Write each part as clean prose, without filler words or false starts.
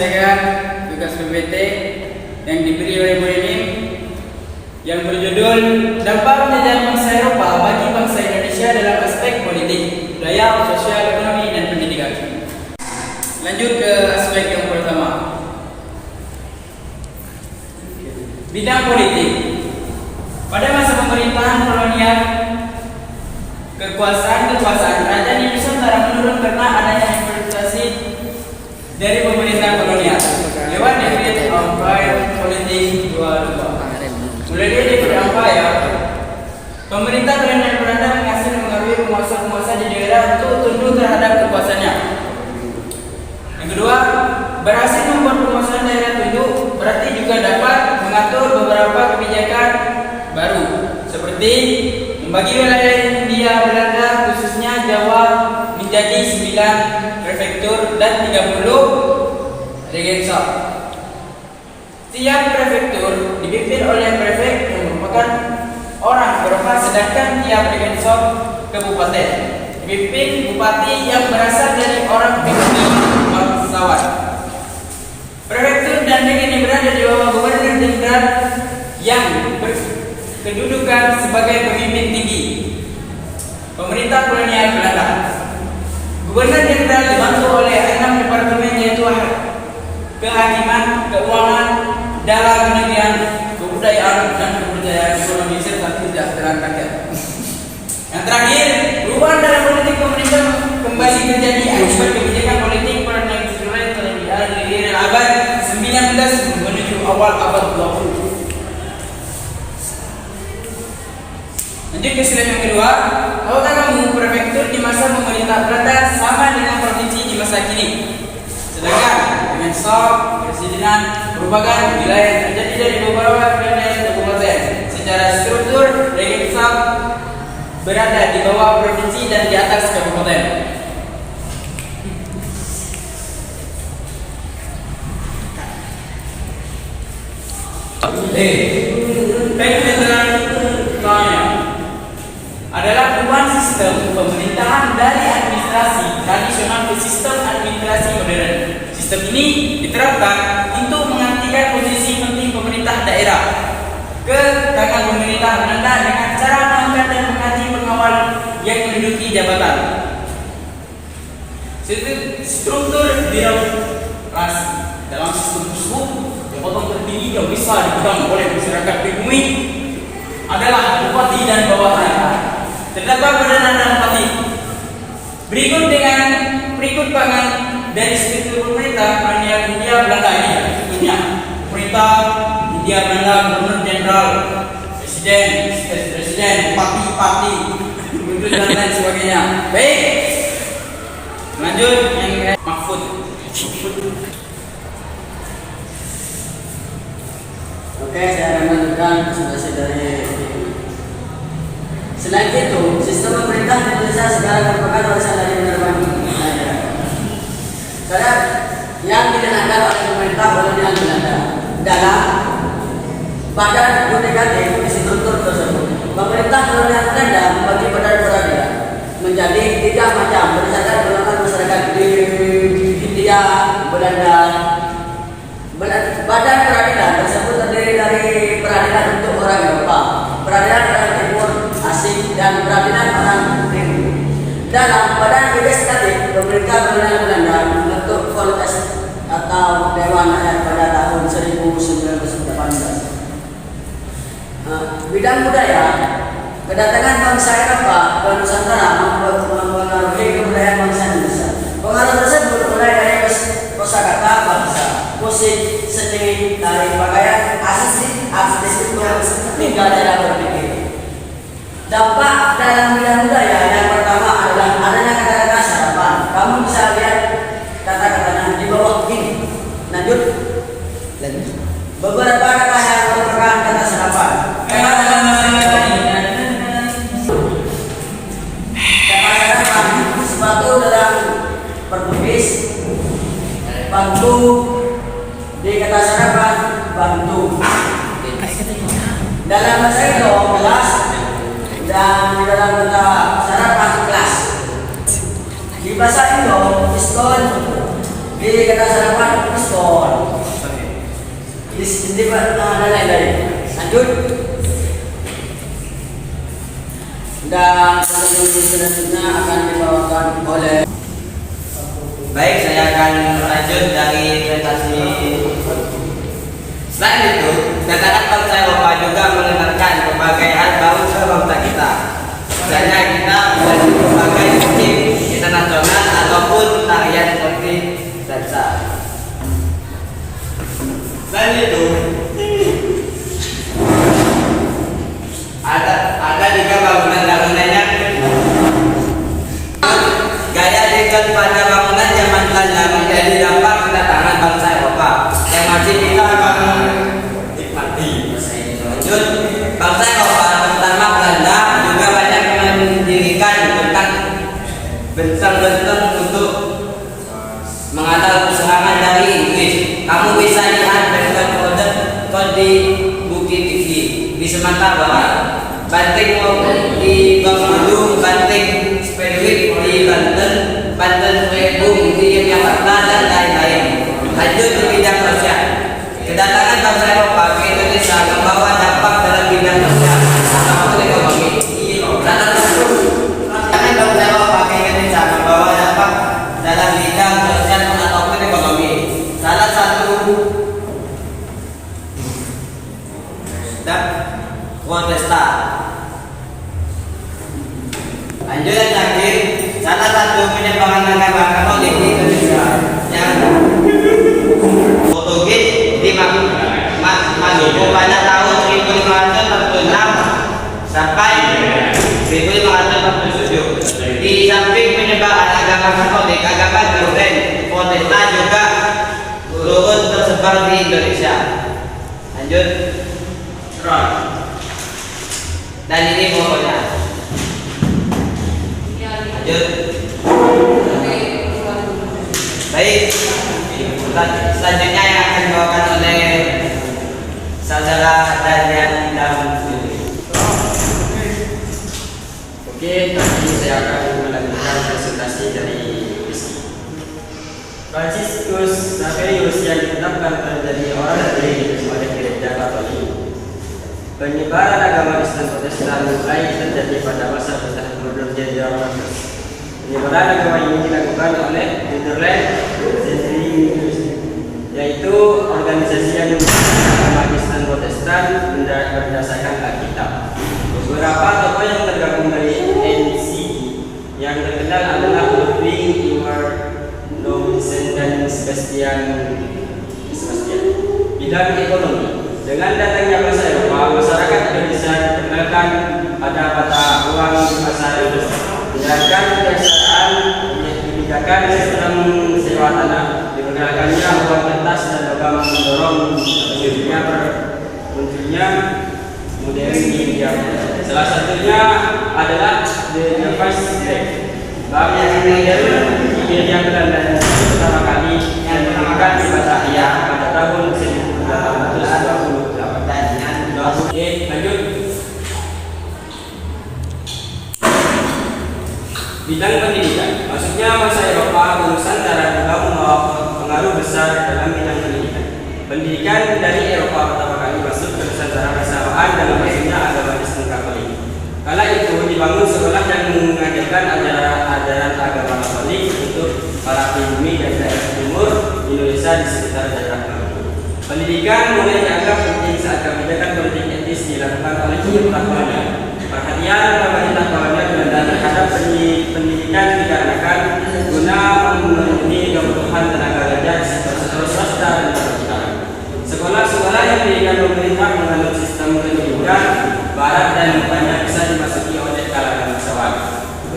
menyelesaikan tugas PPT yang diberi oleh Bu Enim yang berjudul Dampak Penjajahan Bangsa Eropa bagi Bangsa Indonesia dalam aspek politik, budaya, sosial, ekonomi, dan pendidikan. Lanjut ke aspek yang pertama. Bidang politik. Pada masa pemerintahan kolonial, kekuasaan raja di Nusantara menurun karena adanya eksploitasi dari pemerintah kolonial lewat Defeat Empire politik 22. Mulai dari Defeat Empire, pemerintah kolonial Belanda mengaruhi penguasa-penguasa di daerah untuk tunduk terhadap kekuasaannya. Yang kedua, berhasil membuat penguasaan daerah tunduk berarti juga dapat mengatur beberapa kebijakan baru seperti membagi wilayah Hindia Belanda khususnya Jawa menjadi 9 prefektur dan 30 regensi. Tiap prefektur dipimpin oleh prefek yang merupakan orang Eropa, sedangkan tiap regensi kabupaten dipimpin bupati yang berasal dari orang pribumi bangsawan. Prefektur dan regensi berada di bawah gubernur jenderal yang kedudukan sebagai pemimpin tinggi pemerintah kolonial Belanda. Gubernur jenderal dibantu oleh 6 departemen yaitu kehakiman, keuangan, dalam negerian, kebudayaan, dan kebudayaan ekonomi serta kesejahteraan rakyat. Yang terakhir, perubahan dalam politik pemerintah kembali terjadi akibat kebijakan politik pada abad 19 menuju awal abad 20. Lanjut ke slide yang kedua. Tahukah kamu prefektur di masa pemerintah Belanda sama dengan provinsi di masa kini? Sedangkan Kemensos, Presidenan merupakan wilayah yang terjadi dari beberapa wilayah kabupaten. Secara struktur, Regensi berada di bawah provinsi dan di atas kabupaten. Federal adalah perubahan sistem pemerintahan dari administrasi tradisional ke sistem administrasi modern. Sistem ini diterapkan untuk menggantikan posisi penting pemerintah daerah ke tangan pemerintah Belanda dengan cara mengangkat dan mengganti pengawal yang menduduki jabatan. Struktur birokrasi dalam sistem tersebut, jabatan tertinggi yang bisa dipegang oleh masyarakat pribumi adalah bupati dan bawahannya. Terdapat perdana dan bupati. Berikut pangan dari struktur pemerintah kolonial Hindia Belanda ini. Berikutnya, pemerintah Hindia Belanda, gubernur jenderal, presiden, bupati, dan lain sebagainya. Baik, lanjut yang Mahfud. Oke, saya akan lanjutkan presentasi dari. Selain itu, sistem pemerintah di Indonesia sekarang merupakan warisan dari penerbangan yang dikenakan oleh pemerintah kolonial Belanda dalam badan yudikatif di struktur tersebut. Pemerintah kolonial Belanda membagi badan peradilan menjadi 3 macam berdasarkan golongan masyarakat di Hindia Belanda. Badan peradilan tersebut terdiri dari peradilan untuk orang Eropa, peradilan orang Timur asing, dan peradilan orang pribumi. Dalam badan legislatif, pemerintah kolonial Belanda membentuk Voltes atau Dewan Rakyat pada tahun 1918. Bidang budaya, kedatangan bangsa Eropa ke Nusantara mempengaruhi kebudayaan bangsa Indonesia. Pengaruh tersebut mulai dari kosakata bangsa, musik, seni, tari, pakaian, arsitektur, hingga cara berpikir. Dampak dalam bidang budaya yang pertama adalah adanya kata-kata sarapan. Kamu bisa lihat kata-katanya di bawah ini. Lanjut. Beberapa kata yang merupakan kata sarapan. Kata sarapan, sepatu dalam Portugis, bantu. Di kata sarapan, bantu. Dalam bahasa Indo, kelas. Dan di dalam kata sarapan, kelas. Di bahasa Indo, diskon. Di di kedasarapan Kristen. Di ada lain. Lanjut. Dan selanjutnya akan dibawakan oleh. Baik, saya akan lanjut dari presentasi. Selain itu, kedatangan bangsa Eropa juga mengenalkan berbagai hal baru ke bangsa kita. Misalnya kita memiliki berbagai musik internasional ataupun tarian seperti dansa. Selain itu, ada juga bangunan-bangunan yang gaya desain pada bangunan zaman Belanda menjadi dampak kedatangan bangsa Eropa yang masih kita akan nikmati. Lanjut, bangsa Eropa terutama Belanda juga banyak mendirikan bentang-bentang untuk mengatal serangan dari Inggris. Kamu bisa lihat bentang kode di Bukit Tinggi di Sumatera Barat, Banting di Bengkulu, Banting Spedwit di Banten, Banten Rebung di Yogyakarta dan lain-lain. Lanjut di bidang sosial, kedatangan bangsa Eropa ke Indonesia membawa dampak dalam bidang sosial ataupun ekonomi. Kedatangan bangsa Eropa ke Indonesia membawa dampak dalam bidang sosial ataupun ekonomi. Salah satu Protestan. Lanjut yang terakhir, salah satu penyebaran agama Katolik di Indonesia yang Portugis di Maluku pada tahun 1546 sampai 1547. Di samping penyebaran agama Katolik, agama Kristen, Protestan juga turut tersebar di Indonesia. Lanjut. Dan ini pokoknya. Lanjut. Baik. Selanjutnya yang akan dibawakan oleh saudara Daniel dalam video. Oke, tadi saya akan melanjutkan presentasi dari misi. Franciscus Xaverius yang ditetapkan menjadi orang tertinggi oleh Gereja Katolik. Penyebaran agama Islam Protestan mulai terjadi pada masa pemerintahan Gubernur Jenderal Marcus. Penyebaran agama ini dilakukan oleh Netherlands Centurions, yaitu organisasi yang menggunakan agama Islam Protestan berdasarkan Alkitab. Beberapa tokoh yang tergabung dari NCI yang terkenal adalah Ludwig Imer Nomsen dan Sebastian. Bidang ekonomi. Dengan datangnya bangsa Eropa, masyarakat Indonesia diperkenalkan pada mata uang di pasar Indonesia. Menjalankan kebiasaan kebijakan sistem sewa tanah, diperkenalkannya uang kertas dan logam mendorong munculnya modern India. Salah satunya adalah The Nevis Bank. Bank yang modern India Belanda pertama kali yang ditemukan di Batavia pada tahun 1828. Oke, lanjut. Bidang pendidikan, maksudnya masa Eropa Nusantara juga membawa pengaruh besar dalam bidang pendidikan. Pendidikan dari Eropa pertama kali masuk ke Nusantara bersamaan dengan masuknya agama Kristen Katolik. Kala itu dibangun sekolah yang mengajarkan ajaran agama Katolik untuk para pribumi dan daerah timur Indonesia di sekitar daerah Katolik. Pendidikan mulai dianggap penting saat kebijakan politik etis dilakukan oleh pemerintah. Perhatian pemerintah kolonial Belanda terhadap pendidikan dikarenakan guna memenuhi kebutuhan tenaga kerja di sektor swasta dan perhotelan. Sekolah-sekolah yang didirikan pemerintah menganut sistem pendidikan barat dan banyak bisa dimasuki oleh kalangan bangsawan.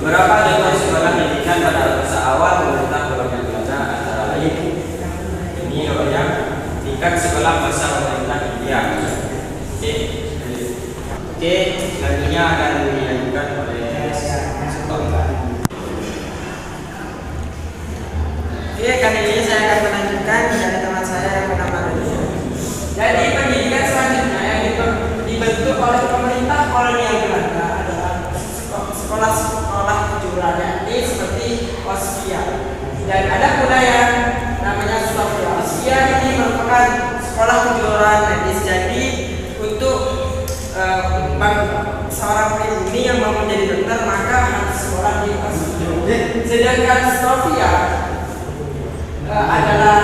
Beberapa contoh sekolah pendidikan pada masa awal pemerintah kolonial Belanda antara lain ini yang tingkat sekolah bahasa pemerintah India. Oke, selanjutnya akan dilanjutkan oleh Oke, kali ini saya akan melanjutkan dari teman saya yang bernama Daniel. Jadi pendidikan selanjutnya yang dibentuk oleh pemerintah kolonial Belanda adalah sekolah-sekolah kejuruan yakni seperti Osvia. Dan ada pula yang namanya Sedangkan Stovia adalah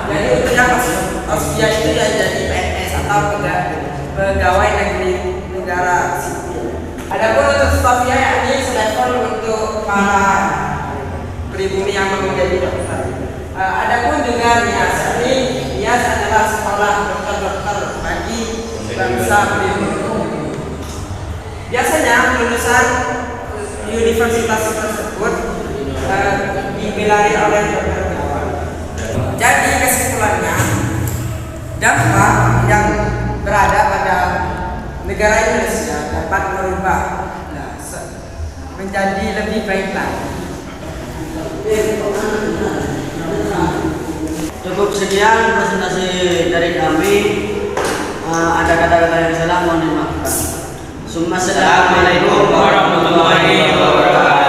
jadi untuk yang Stovia itu ya jadi PNS atau pegawai negeri negara sipil. Adapun untuk Stovia ini selevel untuk para pribumi yang mau menjadi dokter. Adapun dengan Nias adalah sekolah dokter-dokter bagi bangsa pribumi. Biasanya lulusan universitas tersebut digelari oleh dokter. Jadi kesimpulannya, dampak yang berada pada negara Indonesia dapat merubah menjadi lebih baik lagi. Cukup sekian presentasi dari kami. Ada kata-kata yang salah mohon dimaafkan. Assalamualaikum warahmatullahi wabarakatuh.